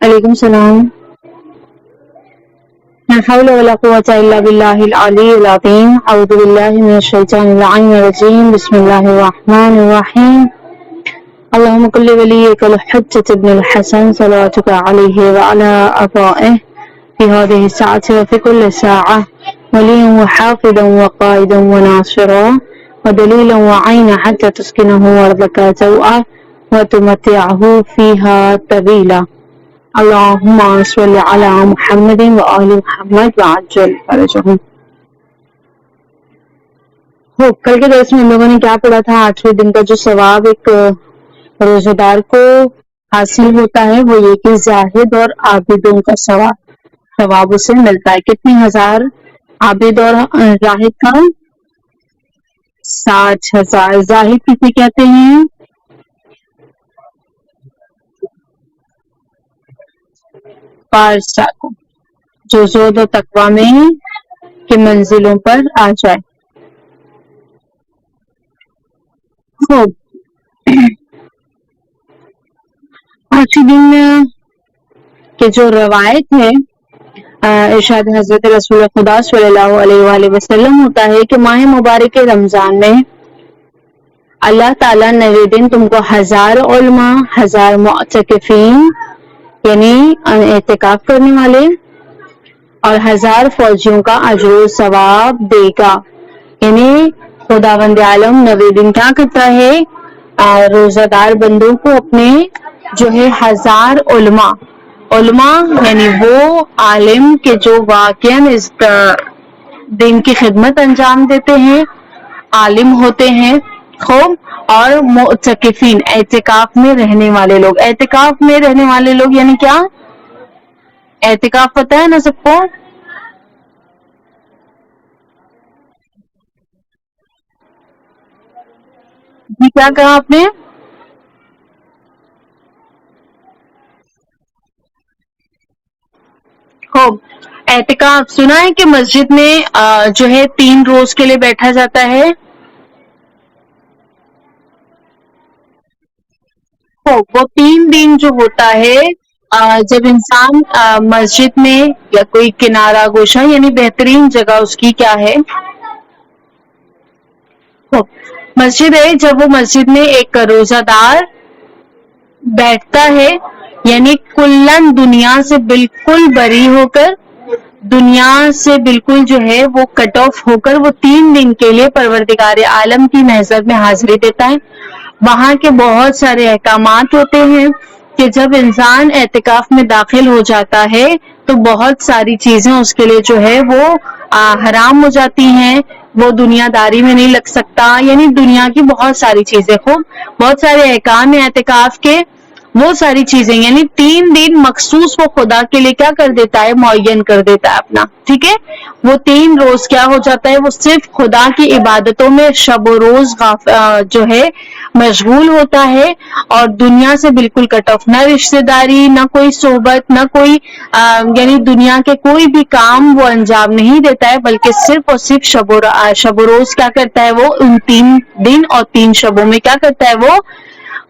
علیکم السلام. لا حول ولا قوة إلا بالله العلي العظيم. أعوذ بالله من الشيطان اللعين الرجيم. بسم الله الرحمن الرحيم. اللهم كل وليك الحجة ابن الحسن صلواتك عليه وعلى آبائه في هذه الساعة وفي كل ساعة وليا وحافظا وقائدا وناصرا ودليلا وعينا حتى تسكنه أرضك توعا وتمتعه فيها طويلا. اللهم صل على محمد وآل محمد وعجل فرجهم. کل کے درس میں ہم لوگوں نے کیا پڑھا تھا؟ 8ویں دن کا جو ثواب ایک روزہ دار کو حاصل ہوتا ہے وہ یہ کہ زاہد اور عابدوں کا ثواب اسے ملتا ہے. کتنی ہزار عابد اور زاہد کا؟ 60,000. زاہد کسے کہتے ہیں؟ پارسا کو، جو زہد و تقوی میں کی منزلوں پر آ جائے. خوب، آج کے دن کے جو روایت ہے ارشاد حضرت رسول خدا صلی اللہ علیہ وآلہ وسلم ہوتا ہے کہ ماہ مبارک رمضان میں اللہ تعالیٰ 90 دن تم کو 1000 علماء، 1000 معتکفین یعنی اعتکاف کرنے والے اور 1000 فوجیوں کا اجر و ثواب دے گا. یعنی خداوند عالم 90 دن کیا کرتا ہے؟ روزہ دار بندوں کو اپنے جو ہے 1000 علماء یعنی وہ عالم کے جو واقعاً اس دین کی خدمت انجام دیتے ہیں، عالم ہوتے ہیں خوب، اور معتکفین اعتکاف میں رہنے والے لوگ. اعتکاف میں رہنے والے لوگ یعنی کیا؟ اعتکاف پتہ ہے نا سب کو؟ جی کیا کہا آپ نے؟ خوب، اعتکاف سنا ہے کہ مسجد میں جو ہے 3 روز کے لیے بیٹھا جاتا ہے. خوب، وہ 3 دن جو ہوتا ہے جب انسان مسجد میں یا کوئی کنارہ گوشہ یعنی بہترین جگہ اس کی کیا ہے؟ خوب، مسجد ہے. جب وہ مسجد میں ایک روزہ دار بیٹھتا ہے یعنی کلن دنیا سے بالکل بری ہو کر، دنیا سے بالکل جو ہے وہ کٹ آف ہو کر وہ 3 دن کے لیے پروردگار عالم کی محضر میں حاضری دیتا ہے. وہاں کے بہت سارے احکامات ہوتے ہیں کہ جب انسان اعتکاف میں داخل ہو جاتا ہے تو بہت ساری چیزیں اس کے لیے جو ہے وہ حرام ہو جاتی ہیں، وہ دنیا داری میں نہیں لگ سکتا. یعنی دنیا کی بہت ساری چیزیں، خوب بہت سارے احکام ہیں اعتکاف کے، وہ ساری چیزیں یعنی 3 دن مخصوص وہ خدا کے لیے کیا کر دیتا ہے؟ معین کر دیتا ہے اپنا. ٹھیک ہے، وہ 3 روز کیا ہو جاتا ہے؟ وہ صرف خدا کی عبادتوں میں شب و روز جو ہے مشغول ہوتا ہے اور دنیا سے بالکل کٹ آف. نہ رشتہ داری، نہ کوئی صحبت، نہ کوئی یعنی دنیا کے کوئی بھی کام وہ انجام نہیں دیتا ہے، بلکہ صرف اور صرف شب و روز کیا کرتا ہے؟ وہ ان 3 دن اور 3 شبوں میں کیا کرتا ہے؟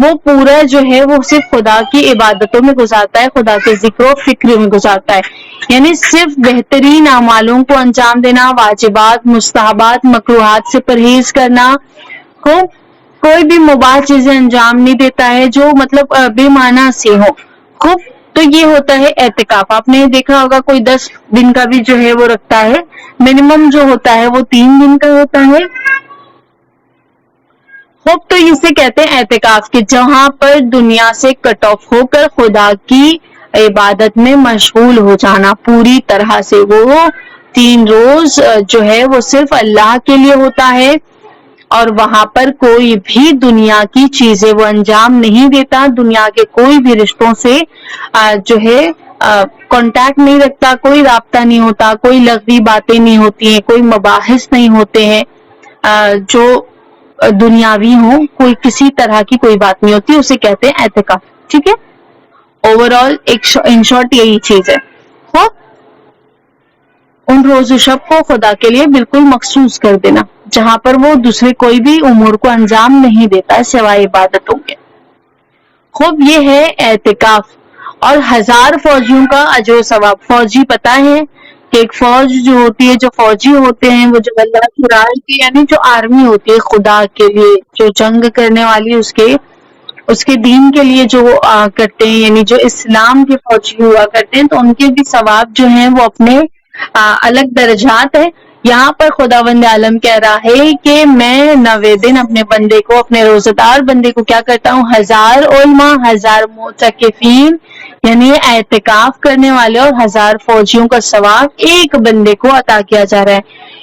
وہ پورا جو ہے وہ صرف خدا کی عبادتوں میں گزارتا ہے، خدا کے ذکر و فکر میں گزارتا ہے. یعنی صرف بہترین اعمالوں کو انجام دینا، واجبات، مستحبات، مکروہات سے پرہیز کرنا، کوئی بھی مباح چیزیں انجام نہیں دیتا ہے جو مطلب بے معنی سے ہو. خوب، تو یہ ہوتا ہے اعتکاف. آپ نے دیکھا ہوگا کوئی 10 دن کا بھی جو ہے وہ رکھتا ہے، منیمم جو ہوتا ہے وہ 3 دن کا ہوتا ہے. خوب، تو اسے کہتے ہیں اعتکاف کہ جہاں پر دنیا سے کٹ آف ہو کر خدا کی عبادت میں مشغول ہو جانا پوری طرح سے. وہ 3 روز جو ہے وہ صرف اللہ کے لیے ہوتا ہے اور وہاں پر کوئی بھی دنیا کی چیزیں وہ انجام نہیں دیتا، دنیا کے کوئی بھی رشتوں سے جو ہے کانٹیکٹ نہیں رکھتا، کوئی رابطہ نہیں ہوتا، کوئی لغوی باتیں نہیں ہوتی ہیں، کوئی مباحث نہیں ہوتے ہیں جو دنیاوی ہوں، کوئی کسی طرح کی کوئی بات نہیں ہوتی. اسے کہتے ہیں اعتکاف. ٹھیک ہے، اوور آل ان شارٹ یہی چیز ہے. ان روز و شب کو خدا کے لیے بالکل مخصوص کر دینا جہاں پر وہ دوسرے کوئی بھی امور کو انجام نہیں دیتا ہے سوائے عبادتوں کے. خوب، یہ ہے اعتکاف. اور 1000 فوجیوں کا اجر و ثواب. فوجی پتہ ہے کہ ایک فوج جو ہوتی ہے, جو فوجی ہوتے ہیں وہ جو اللہ کی راہ کی یعنی جو آرمی ہوتی ہے خدا کے لیے, جو جنگ کرنے والی اس کے دین کے لیے جو کرتے ہیں, یعنی جو اسلام کے فوجی ہوا کرتے ہیں, تو ان کے بھی ثواب جو ہیں وہ اپنے الگ درجات ہے. یہاں پر خداوند عالم کہہ رہا ہے کہ میں 90 دن اپنے بندے کو, اپنے روزہ دار بندے کو کیا کرتا ہوں, 1000 علماء, 1000 معتکفین یعنی اعتکاف کرنے والے اور 1000 فوجیوں کا ثواب ایک بندے کو عطا کیا جا رہا ہے.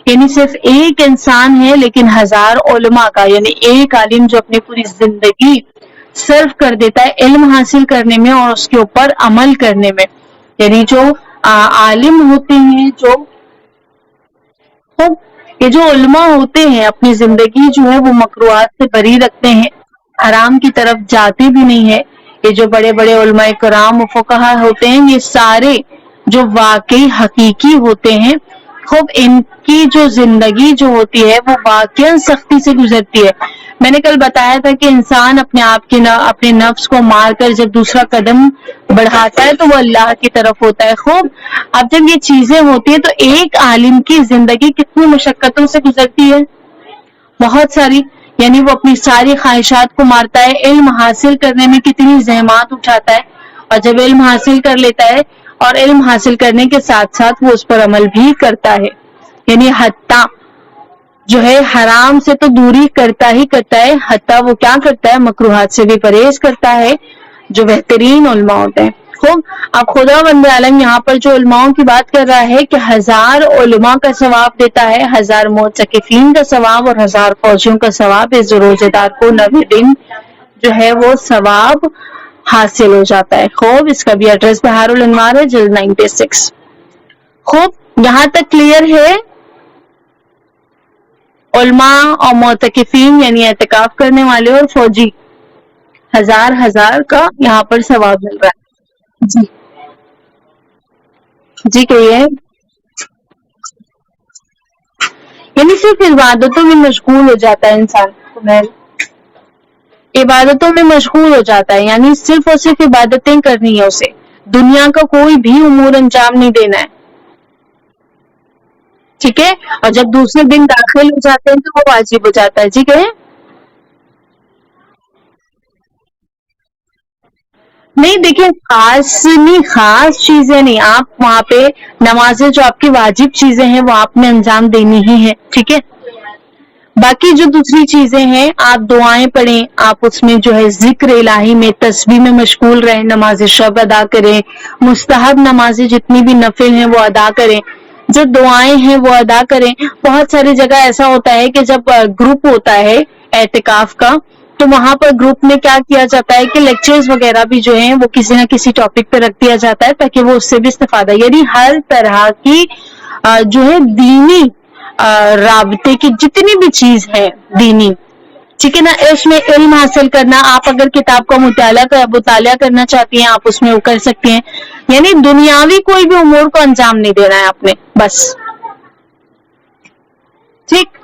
یعنی صرف ایک انسان ہے لیکن 1000 علماء کا, یعنی ایک عالم جو اپنی پوری زندگی صرف کر دیتا ہے علم حاصل کرنے میں اور اس کے اوپر عمل کرنے میں. یعنی جو عالم ہوتے ہیں, یہ جو علماء ہوتے ہیں اپنی زندگی جو ہے وہ مکروہات سے بری رکھتے ہیں, حرام کی طرف جاتے بھی نہیں ہے. یہ جو بڑے بڑے علماء کرام و فقہا ہوتے ہیں, یہ سارے جو واقعی حقیقی ہوتے ہیں, خوب ان کی جو زندگی جو ہوتی ہے وہ واقعا سختی سے گزرتی ہے. میں نے کل بتایا تھا کہ انسان اپنے آپ کے اپنے نفس کو مار کر جب دوسرا قدم بڑھاتا ہے تو وہ اللہ کی طرف ہوتا ہے. خوب اب جب یہ چیزیں ہوتی ہیں تو ایک عالم کی زندگی کتنی مشقتوں سے گزرتی ہے, بہت ساری. یعنی وہ اپنی ساری خواہشات کو مارتا ہے, علم حاصل کرنے میں کتنی زحمات اٹھاتا ہے, اور جب علم حاصل کر لیتا ہے اور علم حاصل کرنے کے ساتھ ساتھ وہ اس پر عمل بھی کرتا ہے. یعنی حتیٰ جو ہے حرام سے تو دوری کرتا ہی کرتا ہے, حتیٰ وہ کیا کرتا ہے, مکروہات سے بھی پرہیز کرتا ہے, جو بہترین علماء ہوتے ہیں. خوب اب خداوند عالم یہاں پر جو علماؤں کی بات کر رہا ہے کہ 1000 علماء کا ثواب دیتا ہے, 1000 معتکفین کا ثواب اور 1000 فوجیوں کا ثواب. اس روزے دار کو 90 دن جو ہے وہ ثواب حاصل ہو جاتا ہے. خوب اس کا بھی ایڈریس بہار الانوار ہے, جلد 96. خوب یہاں تک کلیئر ہے. علماء اور معتکفین یعنی اعتکاف کرنے والے اور فوجی 1000 کا یہاں پر ثواب مل رہا ہے. جی جی کہیے. یعنی صرف عبادتوں میں مشغول ہو جاتا ہے انسان, عبادتوں میں مشغول ہو جاتا ہے, یعنی صرف اور صرف عبادتیں کرنی ہے اسے, دنیا کا کوئی بھی امور انجام نہیں دینا ہے. ٹھیک ہے, اور جب دوسرے دن داخل ہو جاتے ہیں تو وہ واجب ہو جاتا ہے. جی کہیں. نہیں دیکھیں, خاص چیزیں نہیں, آپ وہاں پہ نمازیں جو آپ کی واجب چیزیں ہیں وہ آپ نے انجام دینی ہی ہے. ٹھیک ہے, باقی جو دوسری چیزیں ہیں آپ دعائیں پڑھیں, آپ اس میں جو ہے ذکر الہی میں تسبیح میں مشغول رہیں, نماز شب ادا کریں, مستحب نمازیں جتنی بھی نفل ہیں وہ ادا کریں, جو دعائیں ہیں وہ ادا کریں. بہت ساری جگہ ایسا ہوتا ہے کہ جب گروپ ہوتا ہے اعتکاف کا تو وہاں پر گروپ میں کیا کیا جاتا ہے کہ لیکچرز وغیرہ بھی جو ہیں وہ کسی نہ کسی ٹاپک پہ رکھ دیا جاتا ہے تاکہ وہ اس سے بھی استفادہ, یعنی ہر طرح کی جو ہے دینی رابطے کی جتنی بھی چیز ہے دینی, ٹھیک ہے نا, اس میں علم حاصل کرنا, آپ اگر کتاب کا مطالعہ کرنا چاہتی ہیں آپ اس میں وہ کر سکتی ہیں. یعنی دنیاوی کوئی بھی امور کو انجام نہیں دینا ہے آپ نے بس. ٹھیک,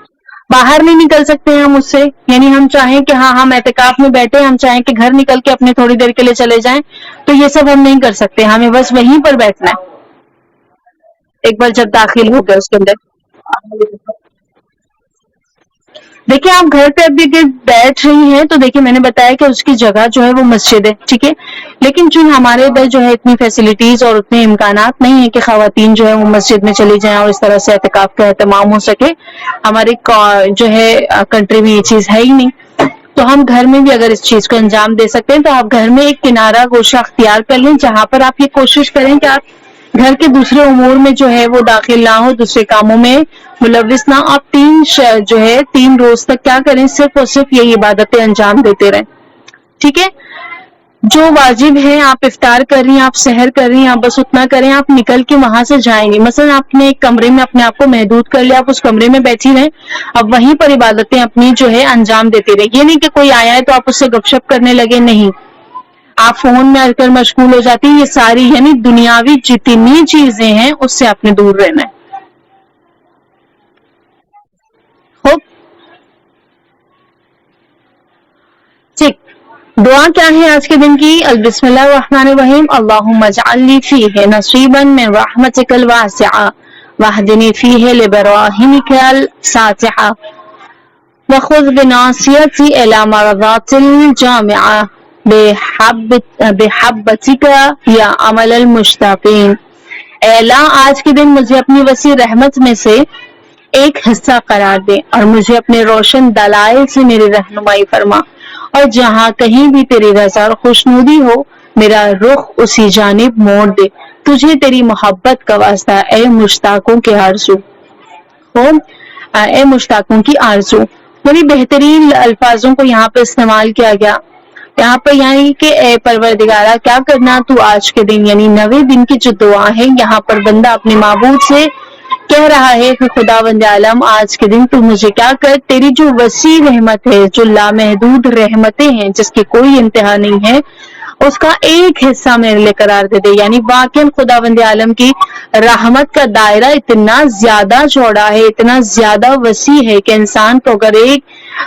باہر نہیں نکل سکتے ہیں ہم اس سے, یعنی ہم چاہیں کہ ہاں ہم اعتکاف میں بیٹھے, ہم چاہیں کہ گھر نکل کے اپنے تھوڑی دیر کے لیے چلے جائیں, تو یہ سب ہم نہیں کر سکتے, ہمیں بس وہیں پر بیٹھنا ہے ایک بار جب داخل ہو گئے اس کے اندر. دیکھیں آپ گھر پہ ابھی بیٹھ رہی ہیں تو دیکھیں میں نے بتایا کہ اس کی جگہ جو ہے وہ مسجد ہے, ٹھیک ہے, لیکن چونکہ ہمارے ادھر جو ہے اتنی فیسلٹیز اور اتنے امکانات نہیں ہیں کہ خواتین جو ہے وہ مسجد میں چلی جائیں اور اس طرح سے اعتکاف کا اہتمام ہو سکے, ہماری جو ہے کنٹری میں یہ چیز ہے ہی نہیں. تو ہم گھر میں بھی اگر اس چیز کو انجام دے سکتے ہیں تو آپ گھر میں ایک کنارہ گوشہ اختیار کر لیں جہاں پر آپ یہ کوشش کریں کہ آپ گھر کے دوسرے امور میں جو ہے وہ داخل نہ ہو, دوسرے کاموں میں ملوث نہ. آپ 3 روز تک کیا کریں, صرف اور صرف یہی عبادتیں انجام دیتے رہیں. ٹھیک ہے, جو واجب ہے آپ افطار کر رہی ہیں, آپ سحر کر رہی ہیں, آپ بس اتنا کریں, آپ نکل کے وہاں سے جائیں گے. مثلا آپ نے ایک کمرے میں اپنے آپ کو محدود کر لیا, آپ اس کمرے میں بیٹھی رہیں, اب وہیں پر عبادتیں اپنی جو ہے انجام دیتے رہے. یہ نہیں کہ کوئی آیا ہے تو آپ اس سے گپ شپ کرنے لگے, نہیں, آپ فون میں آ کر مشغول ہو جاتی ہیں. یہ ساری یعنی دنیاوی جتنی چیزیں ہیں اس سے آپ نے دور رہنا ہے. خوب ٹھیک, دعا کیا ہے آج کے دن کی؟ بسم اللہ الرحمن الرحیم، اللہم اجعلنی فیہ نصیبا من رحمتک الواسعہ واہدنی فیہ لبراہینک الساطعہ وخذ بناصیتی الی مرضات الجامعہ بحبتک یا عمل المشتاقین۔ اے اللہ، آج کے دن مجھے اپنی وسیع رحمت میں سے ایک حصہ قرار دے اور مجھے اپنے روشن دلائل سے میری رہنمائی فرما، اور جہاں کہیں بھی تیری رضا اور خوشنودی ہو میرا رخ اسی جانب موڑ دے۔ تجھے تیری محبت کا واسطہ اے مشتاقوں کے آرزو، اے مشتاقوں کی آرزو۔ بڑی بہترین الفاظوں کو یہاں پہ استعمال کیا گیا، یہاں پہ یعنی کہ اے پروردگارہ کیا کرنا تو آج کے دن، یعنی 90 دن کی جو دعا ہے، یہاں پر بندہ اپنے معبود سے کہہ رہا ہے کہ خداوند عالم آج کے دن تو مجھے کیا کر، تیری جو وسیع رحمت ہے، جو لامحدود رحمتیں ہیں جس کی کوئی انتہا نہیں ہے، اس کا ایک حصہ میرے لیے قرار دے دے۔ یعنی واقعا خداوند عالم کی رحمت کا دائرہ اتنا زیادہ چوڑا ہے، اتنا زیادہ وسیع ہے کہ انسان کو اگر ایک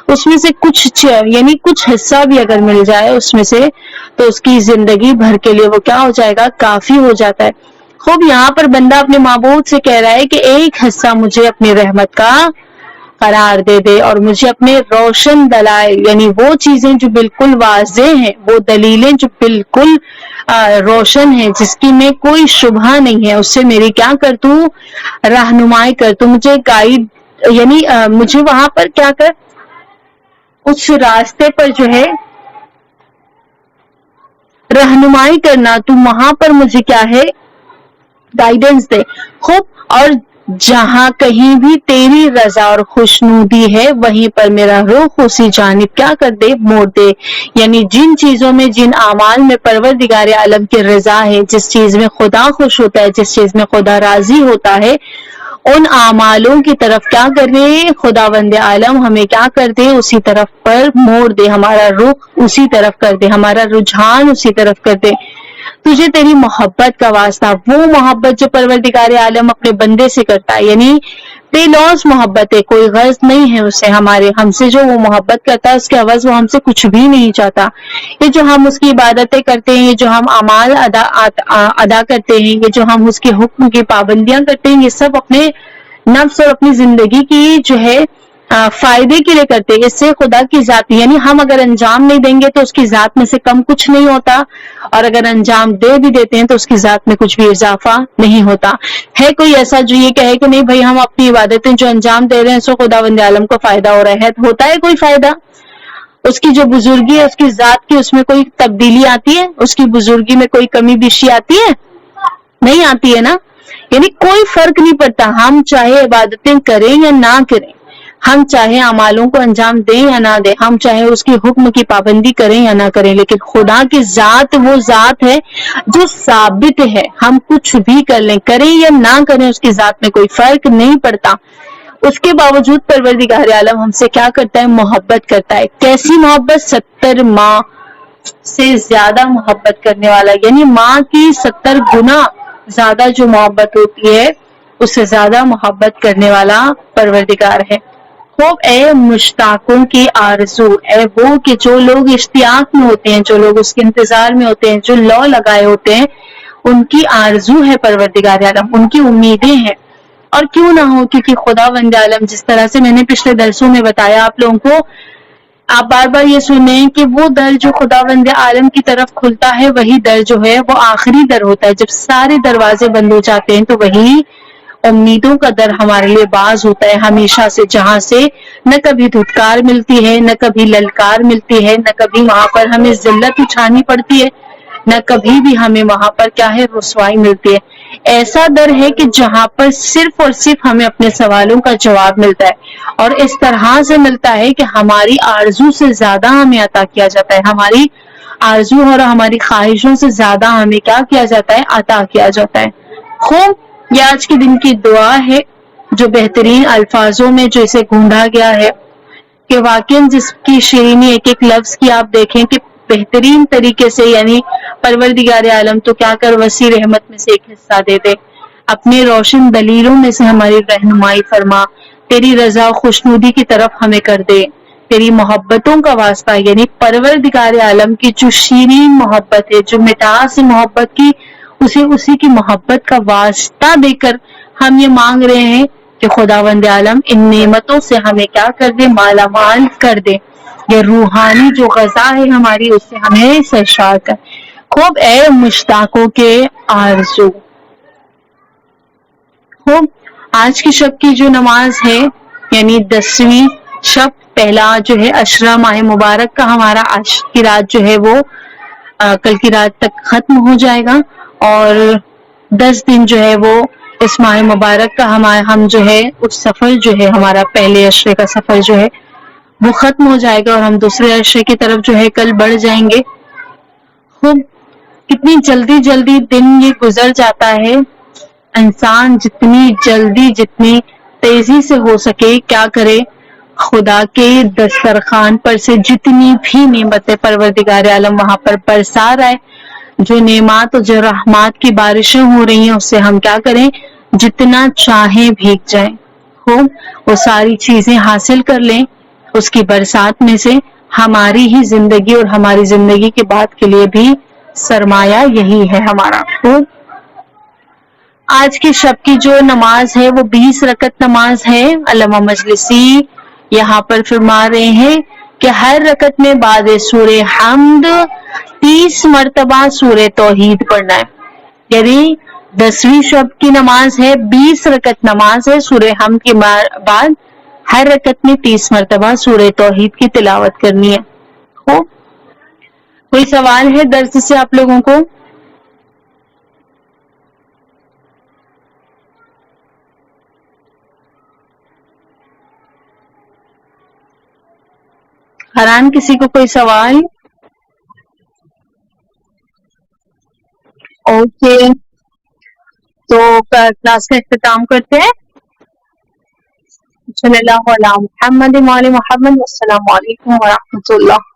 اس میں سے کچھ حصہ بھی اگر مل جائے اس میں سے، تو اس کی زندگی بھر کے لیے وہ کیا ہو جائے گا، کافی ہو جاتا ہے۔ خوب یہاں پر بندہ اپنے معبود سے کہہ رہا ہے کہ ایک حصہ مجھے اپنی رحمت کا قرار دے دے، اور مجھے اپنے روشن دلائل، یعنی وہ چیزیں جو بالکل واضح ہیں، وہ دلیلیں جو بالکل روشن ہیں، جس کی میں کوئی شبہ نہیں ہے، اس سے میری کیا کر تو رہنمائی کر، تو مجھے گائیڈ، یعنی مجھے وہاں پر کیا کر، اس راستے پر جو ہے رہنمائی کرنا، تو وہاں پر مجھے کیا ہے گائیڈنس دے۔ خوب، اور جہاں کہیں بھی تیری رضا اور خوشنودی ہے وہیں پر میرا رخ اسی جانب کیا کر دے، موڑ دے۔ یعنی جن چیزوں میں، جن اعمال میں پروردگار عالم کی رضا ہے، جس چیز میں خدا خوش ہوتا ہے، جس چیز میں خدا راضی ہوتا ہے، ان اعمالوں کی طرف کیا کر دے خداوند عالم، ہمیں کیا کر دے، اسی طرف پر موڑ دے، ہمارا رخ اسی طرف کر دے، ہمارا رجحان اسی طرف کر دے۔ تجھے تیری محبت کا واسطہ، وہ محبت جو پروردگار عالم اپنے بندے سے کرتا ہے، یعنی بے لوث محبت ہے، کوئی غرض نہیں ہے اسے ہم سے جو وہ محبت کرتا ہے اس کے عوض وہ ہم سے کچھ بھی نہیں چاہتا۔ یہ جو ہم اس کی عبادتیں کرتے ہیں، یہ جو ہم اعمال ادا کرتے ہیں، یہ جو ہم اس کے حکم کی پابندیاں کرتے ہیں، یہ سب اپنے نفس اور اپنی زندگی کی جو ہے فائدے کے لیے کرتے ہیں، اس سے خدا کی ذات، یعنی ہم اگر انجام نہیں دیں گے تو اس کی ذات میں سے کم کچھ نہیں ہوتا، اور اگر انجام دے بھی دیتے ہیں تو اس کی ذات میں کچھ بھی اضافہ نہیں ہوتا۔ ہے کوئی ایسا جو یہ کہے کہ نہیں بھائی ہم اپنی عبادتیں جو انجام دے رہے ہیں سو خداوند عالم کو فائدہ ہو رہا ہے؟ ہوتا ہے کوئی فائدہ؟ اس کی جو بزرگی ہے، اس کی ذات کی، اس میں کوئی تبدیلی آتی ہے؟ اس کی بزرگی میں کوئی کمی بیشی آتی ہے؟ نہیں آتی ہے نا۔ یعنی کوئی فرق نہیں پڑتا، ہم چاہے عبادتیں کریں یا نہ کریں، ہم چاہے اعمالوں کو انجام دیں یا نہ دیں، ہم چاہے اس کی حکم کی پابندی کریں یا نہ کریں، لیکن خدا کی ذات وہ ذات ہے جو ثابت ہے، ہم کچھ بھی کر لیں، کریں یا نہ کریں، اس کی ذات میں کوئی فرق نہیں پڑتا۔ اس کے باوجود پروردگار عالم ہم سے کیا کرتا ہے؟ محبت کرتا ہے۔ کیسی محبت؟ 70 ماں سے زیادہ محبت کرنے والا، یعنی ماں کی 70 گنا زیادہ جو محبت ہوتی ہے اس سے زیادہ محبت کرنے والا پروردگار ہے۔ خوب، اے مشتاقوں کی آرزو، اے وہ کہ جو لوگ اشتیاق میں ہوتے ہیں، جو لوگ اس کے انتظار میں ہوتے ہیں، جو لو لگائے ہوتے ہیں، ان کی آرزو ہے پروردگار عالم، ان کی امیدیں ہیں۔ اور کیوں نہ ہو، کیونکہ خداوند عالم جس طرح سے میں نے پچھلے درسوں میں بتایا آپ لوگوں کو، آپ بار بار یہ سنیں کہ وہ در جو خداوند عالم کی طرف کھلتا ہے وہی در جو ہے وہ آخری در ہوتا ہے۔ جب سارے دروازے بند ہو جاتے ہیں تو وہی امیدوں کا در ہمارے لیے باز ہوتا ہے، ہمیشہ سے، جہاں سے نہ کبھی دھتکار ملتی ہے، نہ کبھی للکار ملتی ہے، نہ کبھی وہاں پر ہمیں ذلت اٹھانی پڑتی ہے، نہ کبھی بھی ہمیں وہاں پر کیا ہے رسوائی ملتی ہے۔ ایسا در ہے کہ جہاں پر صرف اور صرف ہمیں اپنے سوالوں کا جواب ملتا ہے، اور اس طرح سے ملتا ہے کہ ہماری آرزو سے زیادہ ہمیں عطا کیا جاتا ہے، ہماری آرزو اور ہماری خواہشوں سے زیادہ ہمیں کیا کیا جاتا ہے؟ عطا کیا جاتا ہے۔ خوب، یہ آج کے دن کی دعا ہے جو بہترین الفاظوں میں جو اسے گھونڈا گیا ہے کہ واقعی جس کی شیرینی ایک ایک لفظ کی آپ دیکھیں کہ بہترین طریقے سے، یعنی پروردگار عالم تو کیا کر وسیع رحمت میں سے ایک حصہ دے دے، اپنے روشن دلیلوں میں سے ہماری رہنمائی فرما، تیری رضا و خوشنودی کی طرف ہمیں کر دے، تیری محبتوں کا واسطہ، یعنی پروردگار عالم کی جو شیرین محبت ہے، جو مٹاس محبت کی، اسی کی محبت کا واسطہ دے کر ہم یہ مانگ رہے ہیں کہ خداوند عالم ان نعمتوں سے ہمیں کیا کر دے، مالا مال کر دے، یہ روحانی جو غذا ہے ہماری اس سے ہمیں سرشار کر۔ خوب اے مشتاقوں کے آرزو، خوب آج کی شب کی جو نماز ہے یعنی 10ویں شب، پہلا جو ہے عشرہ ماہ مبارک کا ہمارا آج کی رات جو ہے وہ کل کی رات تک ختم ہو جائے گا، اور 10 دن جو ہے وہ اس ماہ مبارک کا ہم جو ہے اس سفر جو ہے ہمارا پہلے عشرے کا سفر جو ہے وہ ختم ہو جائے گا، اور ہم دوسرے عشرے کی طرف جو ہے کل بڑھ جائیں گے۔ خوب کتنی جلدی جلدی دن یہ گزر جاتا ہے، انسان جتنی جلدی جتنی تیزی سے ہو سکے کیا کرے، خدا کے دسترخوان پر سے جتنی بھی نعمتیں پروردگار عالم وہاں پر برسا رہا ہے، جو نعمات اور جو رحمات کی بارشیں ہو رہی ہیں، اس سے ہم کیا کریں، جتنا چاہیں بھیگ جائیں، خوب وہ ساری چیزیں حاصل کر لیں اس کی برسات میں سے۔ ہماری ہی زندگی اور ہماری زندگی کے بعد کے لیے بھی سرمایہ یہی ہے ہمارا۔ خوب آج کی شب کی جو نماز ہے وہ 20 رکعت نماز ہے۔ علامہ مجلسی یہاں پر فرما رہے ہیں کہ ہر رکعت میں بعد سورہ حمد 30 مرتبہ سورہ توحید پڑھنا ہے، یعنی 10ویں شب کی نماز ہے، 20 رکعت نماز ہے، سورہ حمد کے بعد ہر رکعت میں 30 مرتبہ سورہ توحید کی تلاوت کرنی ہے۔ خوب کوئی سوال ہے درس سے آپ لوگوں کو؟ حران کسی کو کوئی سوال؟ اوکے، تو کلاس کا اختتام کرتے ہیں۔ صلی اللہ علیہ محمد وعلی محمد، السلام علیکم ورحمۃ اللہ۔